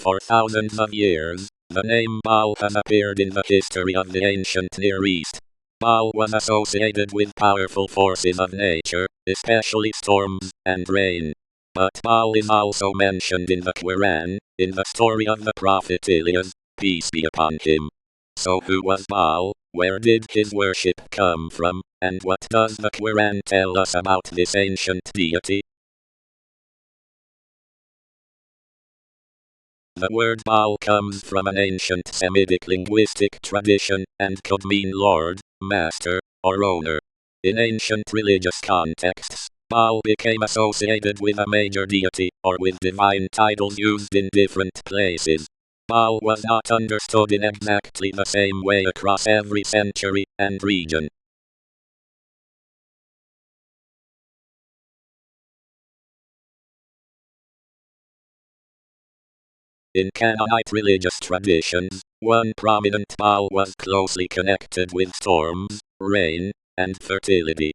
For thousands of years, the name Baal has appeared in the history of the ancient Near East. Baal was associated with powerful forces of nature, especially storms and rain. But Baal is also mentioned in the Quran, in the story of the Prophet Ilyas, peace be upon him. So who was Baal, where did his worship come from, and what does the Quran tell us about this ancient deity? The word Baal comes from an ancient Semitic linguistic tradition, and could mean lord, master, or owner. In ancient religious contexts, Baal became associated with a major deity, or with divine titles used in different places. Baal was not understood in exactly the same way across every century and region. In Canaanite religious traditions, one prominent Baal was closely connected with storms, rain, and fertility.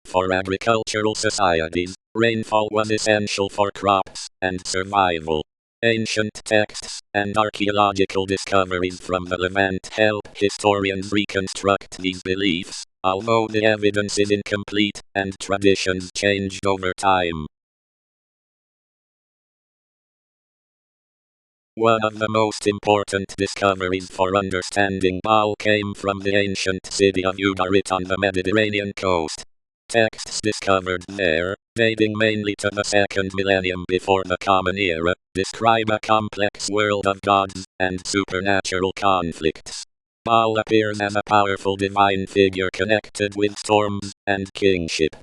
For agricultural societies, rainfall was essential for crops and survival. Ancient texts and archaeological discoveries from the Levant help historians reconstruct these beliefs, although the evidence is incomplete and traditions changed over time. One of the most important discoveries for understanding Baal came from the ancient city of Ugarit on the Mediterranean coast. Texts discovered there, dating mainly to the second millennium before the Common Era, describe a complex world of gods and supernatural conflicts. Baal appears as a powerful divine figure connected with storms and kingship.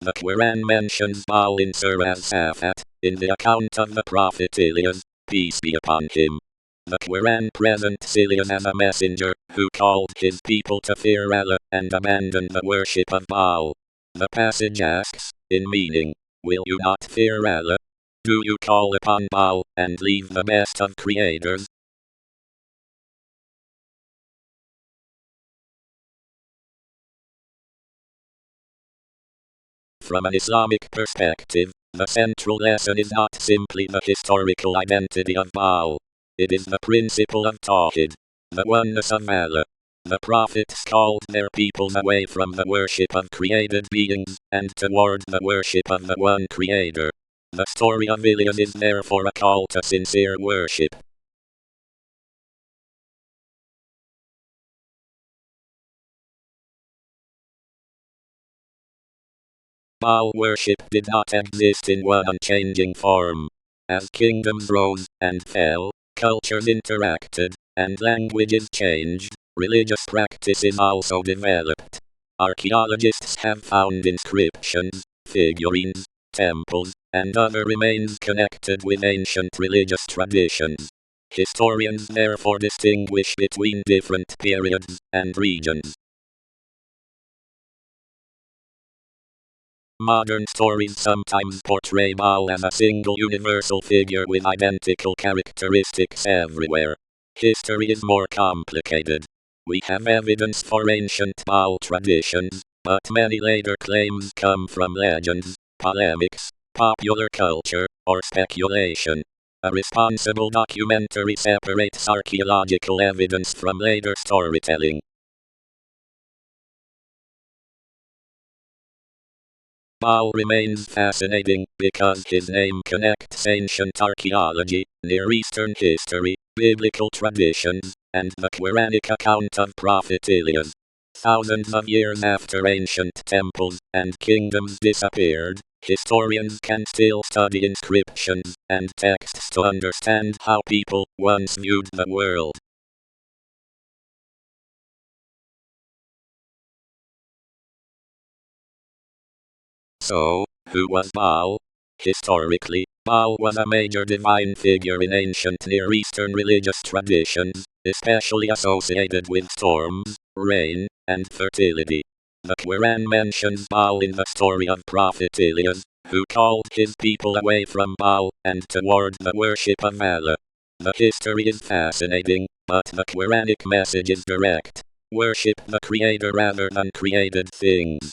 The Quran mentions Baal in Surah Safat, in the account of the Prophet Ilyas, peace be upon him. The Quran presents Ilyas as a messenger, who called his people to fear Allah, and abandon the worship of Baal. The passage asks, in meaning, will you not fear Allah? Do you call upon Baal, and leave the best of creators? From an Islamic perspective, the central lesson is not simply the historical identity of Baal. It is the principle of Tawhid, the oneness of Allah. The prophets called their peoples away from the worship of created beings, and toward the worship of the one Creator. The story of Ilyas is therefore a call to sincere worship. Baal worship did not exist in one unchanging form. As kingdoms rose and fell, cultures interacted, and languages changed, religious practices also developed. Archaeologists have found inscriptions, figurines, temples, and other remains connected with ancient religious traditions. Historians therefore distinguish between different periods and regions. Modern stories sometimes portray Baal as a single universal figure with identical characteristics everywhere. History is more complicated. We have evidence for ancient Baal traditions, but many later claims come from legends, polemics, popular culture, or speculation. A responsible documentary separates archaeological evidence from later storytelling. Baal remains fascinating because his name connects ancient archaeology, Near Eastern history, biblical traditions, and the Quranic account of Prophet Ilyas. Thousands of years after ancient temples and kingdoms disappeared, historians can still study inscriptions and texts to understand how people once viewed the world. So, who was Baal? Historically, Baal was a major divine figure in ancient Near Eastern religious traditions, especially associated with storms, rain, and fertility. The Quran mentions Baal in the story of Prophet Ilyas, who called his people away from Baal and toward the worship of Allah. The history is fascinating, but the Quranic message is direct. Worship the Creator rather than created things.